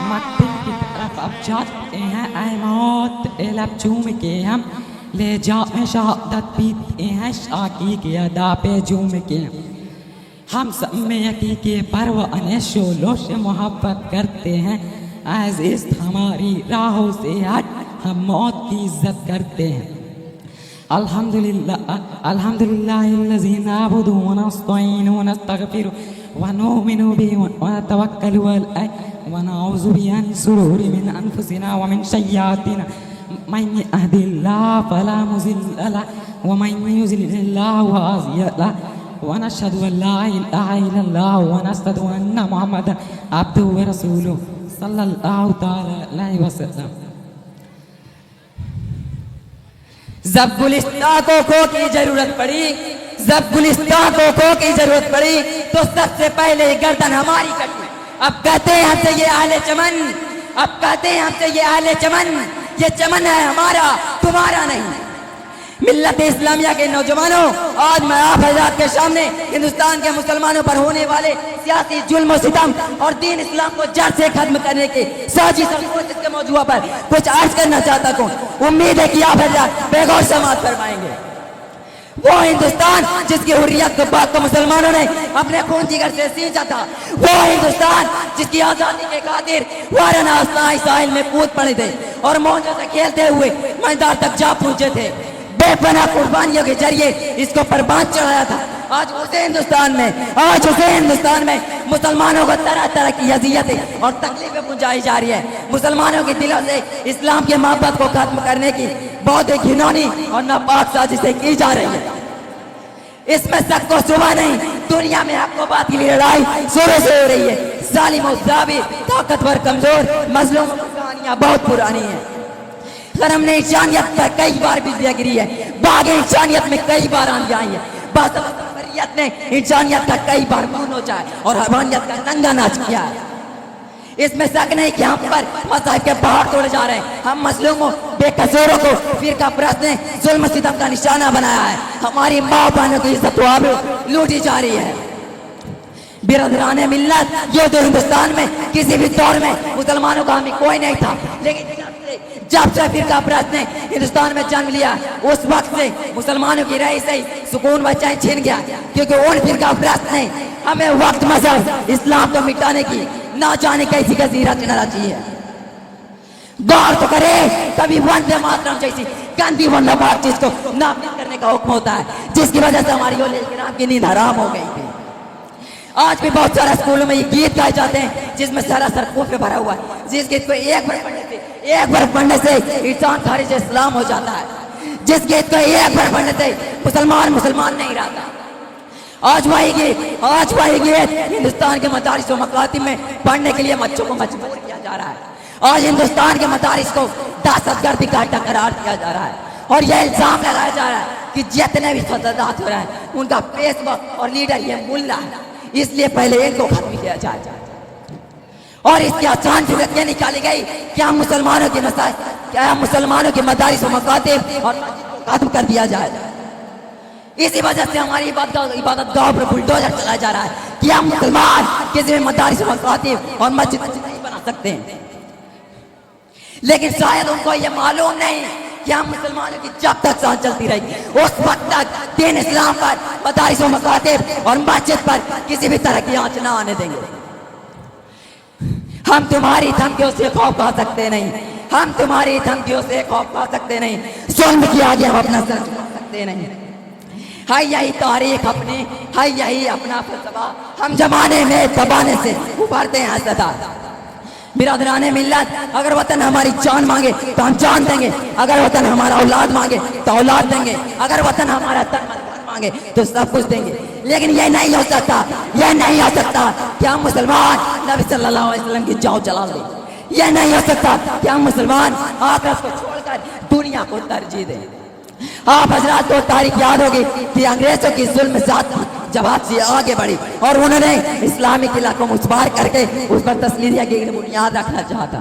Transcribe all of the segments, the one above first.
मकबरे की तरफ अब जाते हैं, ऐ मौत ए लब चूम के हम ले जाए शहादत पीते हैं, शाकी के अदा पे झूम के हम सब में यकी के परवाने शोलों से मोहब्बत करते हैं। अज़ीज़ हमारी राहों से हट हम मौत की इज्जत करते हैं। अल्हम्दुलिल्लाह अल्हम्दुलिल्लाहिल्लज़ी नअबुदु व नस्तईनु व नस्तगफिरु व नुमिनु बिही व नतवक्कलु अलैहि व नऊज़ु बिही मिन शुरूरि मिन अनफुसिना व मिन सय्यिआतिना मन यहदिल्लाहु फला मुज़िल्ल लहु व मन युज़लिल्लाहु फला हादिय लहु व नशहदु अन ला इलाहा इल्लल्लाह व नशहदु अन्न मुहम्मदन अब्दुहु व रसूलुहु सल्लल्लाहु तआला अलैहि वसल्लम। जब गुलिस्तान को खो की जरूरत पड़ी, जब गुलिस्तान को खो की जरूरत पड़ी तो सबसे पहले गर्दन हमारी कटी। अब कहते हैं हमसे ये आले चमन, अब कहते हैं हमसे ये आले चमन, ये चमन है हमारा तुम्हारा नहीं। मिल्लत इस्लामिया के नौजवानों, आज मैं आप हज़रात के सामने हिंदुस्तान के मुसलमानों पर होने वाले सियासी जुल्म सितम और दीन इस्लाम को जड़ से खत्म करने के साजिश और कोशिश के मौजूद पर कुछ अर्ज करना चाहता हूँ। उम्मीद है कि आप हज़रात बेगौर समाअत फरमाएंगे। वो हिंदुस्तान जिसकी हुर्रियत को बात को मुसलमानों ने अपने खून जिगर से सींचा था, वो हिंदुस्तान जिसकी आज़ादी के खातिर वाराना साहिल में कूद पड़े थे और मौजों से खेलते हुए मैदान तक जा पहुंचे थे, बेपनाह कुर्बानियों के जरिए इसको परवान चढ़ाया था। आज उसे हिंदुस्तान में मुसलमानों को तरह तरह की अज़ियतें और तकलीफें पहुंचाई जा रही है। मुसलमानों के दिलों से इस्लाम के मोहब्बत को खत्म करने की बहुत ही घिनौनी और नापाक साजिशें की जा रही है। इसमें शक को सुबह नहीं, दुनिया में हक व बात की लड़ाई शुरू से हो रही है। जालिम और जाबिर, ताकतवर कमजोर, मजलूम की कहानियां बहुत पुरानी है। करम ने इंसानियत पर कई बार बिजलियां गिरी है, बागे इंसानियत में कई बार आंधी आई है, बासरियत ने इंसानियत का कई बार मुंह नोचा है और हवानियत का नंगा नाच किया है। इसमें शक नहीं कि हम पर मसाइब के पहाड़ तोड़े जा रहे हैं। हम मजलूमों बेकसूरों को फिरका परस्त ने जुल्म सितम का निशाना बनाया है। हमारी माँ बहनों की इज्जत लूटी जा रही है। बिरदराने मिल्लत, ये तो हिंदुस्तान में किसी भी दौर में मुसलमानों का हमें कोई नहीं था, लेकिन जब से फिरका परस्त ने हिंदुस्तान में जन्म लिया उस वक्त से मुसलमानों की रही से सुकून व चैन छिन गया, क्योंकि उन फिरका परस्त ने हमें वक्त मजहब इस्लाम को मिटाने की ना जाने कैसी कैसी रचना रची है। गौर तो करे, कभी वंदे मातरम जैसी गंदी वंदे चीज को नाफिज करने का हुक्म होता है, जिसकी वजह से हमारी औलिया की नींद हराम हो गई थी। आज भी बहुत सारे स्कूलों में ये गीत गाए जाते हैं जिसमें सरासर खून पे भरा हुआ है, जिसके एक बार पढ़ने से इंसान खारिज इस्लाम हो जाता है, जिस गीत को एक बार पढ़ने से मुसलमान नहीं रहता। आज वही गीत हिंदुस्तान के मदारिस व मकातिब में पढ़ने के लिए बच्चों को मजबूर किया जा रहा है। आज हिंदुस्तान के मदारिस को दहशतगर्दी का अड्डा करार दिया जा रहा है और यह इल्जाम लगाया जा रहा है कि जितने भी फसादात हो रहे हैं उनका फेसबुक और लीडर ये मुल्ला है, इसलिए पहले इनको खत्म किया जाए। और इसकी आसान जरूरत यह निकाली गई कि हम मुसलमानों के मदारिस व मकातिब और खत्म कर दिया जाए। इसी वजह से हमारी इबादत गांव पर बुलडोजर चलाया जा रहा है कि हम मुसलमान किसी भी मदारिस व मकातिब और मस्जिद नहीं बना सकते हैं। लेकिन शायद उनको ये मालूम नहीं कि हम मुसलमानों की जब तक सांस चलती रही उस वक्त तक दीन इस्लाम पर मदारिस व मकातिब और मस्जिद पर किसी भी तरह की आंच ना आने देंगे। हम तुम्हारी धमकियों से खौफ खा सकते नहीं, हम तुम्हारी धमकियों से खौफ खा सकते नहीं, जुल्म के आगे हम अपना सर झुका सकते नहीं। है यही तारीख अपनी, है यही अपना फलसफा, हम जमाने में दबाने से उभरते हैं सदा। बिरादराने मिल्लत, अगर वतन हमारी जान मांगे तो हम जान देंगे, अगर वतन हमारा औलाद मांगे तो औलाद देंगे, अगर वतन हमारा तन मन मांगे तो सब कुछ देंगे। लेकिन यह नहीं हो सकता कि हम मुसलमान नबी सल्लल्लाहु अलैहि वसल्लम की जान चला दें। यह नहीं हो सकता कि हम मुसलमान आखिरत को छोड़कर दुनिया को तरजीह दें। आप हजरात को तारीख याद होगी कि अंग्रेजों की जुल्म जवाब से आगे बढ़ी और उन्होंने इस्लामिक इलाकों में उसबार करके उस पर तस्लीरिया की बुनियाद रखना चाहता।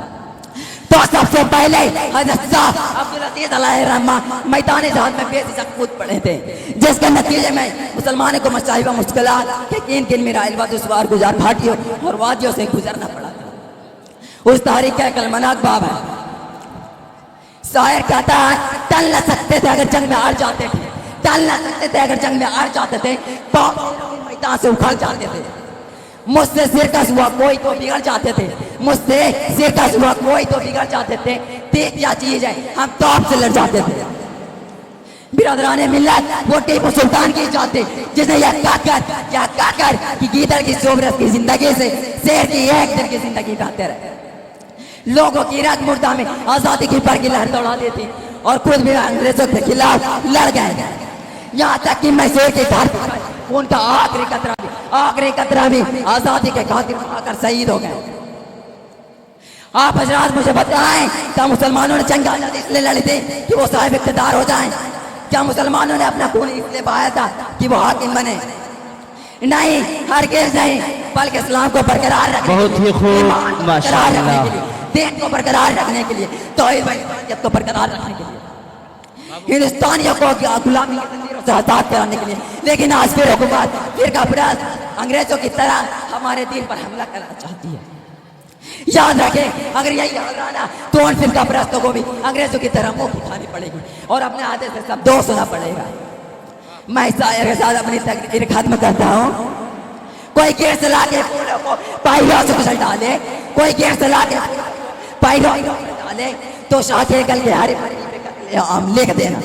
तो सबसे पहले हजरत अब्दुल अजीज अलैहि रहमत मैदान जहाद में बेझिझक कूद पड़े थे, जिसके नतीजे में मुसलमानों को मसाइब मुश्किलात के किन मिराइल व दुश्वार गुजार घाटियों और वादियों से गुजरना पड़ा। उस तारीख का कलमनाक बाब है। शायर कहता है, टल न सकते थे अगर जंग में हार जाते थे, टल न सकते थे अगर जंग में हार जाते थे, मैदान से उखड़ जाते थे। मुझसे सिरकस हुआ कोई तो बिगड़ जाते थे, मुझसे सिरकस हुआ कोई तो बिगड़ जाते थे। तेज क्या चीज है, हम टॉप से लड़ जाते थे। बिरादराने मिल्लत वो टीपू सुल्तान की जाते, जिसने यह कहकर कि गीदड़ की शोहरत की जिंदगी से शेर की एक दिन की जिंदगी बेहतर है। लोगों की रात मुर्दा में आजादी की पर की लहर दौड़ा देती और खुद भी अंग्रेजों के खिलाफ लड़ गए। यहाँ तक कि मैसूर की धरती पर उनका आखिरी कतरा भी आजादी के खातिर आकर शहीद हो गए। आप हजरात मुझे बताएं, क्या मुसलमानों ने जंग इसलिए लड़ी थी कि वो साहिब इख्तिदार हो जाएं? क्या मुसलमानों ने अपना खून इसलिए बहाया था कि वो हाकिम बने? नहीं, हरगिज़ नहीं, बल्कि इस्लाम को बरकरार रखने, बहुत ही खूब, माशाअल्लाह, दीन को बरकरार रखने के लिए, तौहीद को बरकरार रखने के लिए, हिंदुस्तानियों को गुलामी की जंजीरों से आजाद कराने के लिए। लेकिन आज फिर हुकूमत फिरका परस्त अंग्रेजों की तरह हमारे दीन पर हमला करना चाहती है। याद रखें, अगर यही हाल रहा ना तो उन फिरका परस्तों को भी अंग्रेजों की तरह मुंह खानी पड़ेगी और अपने आदत से सब दोष होना पड़ेगा। मैं शायर के साथ अपनी तकरीर खत्म करता हूँ। कोई गेर से लाके फूलों को पायरों से कुचल डाले, कोई गेर से लाके पायरों डाले तो शाखे कल के हरे हम लिख देना।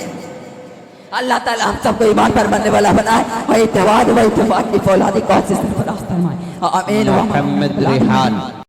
अल्लाह ताला हम सबको ईमान पर बनने वाला बनाए, वही इत्तेफाक की फौलादी कौन से सरफराज फरमाए। आमीन।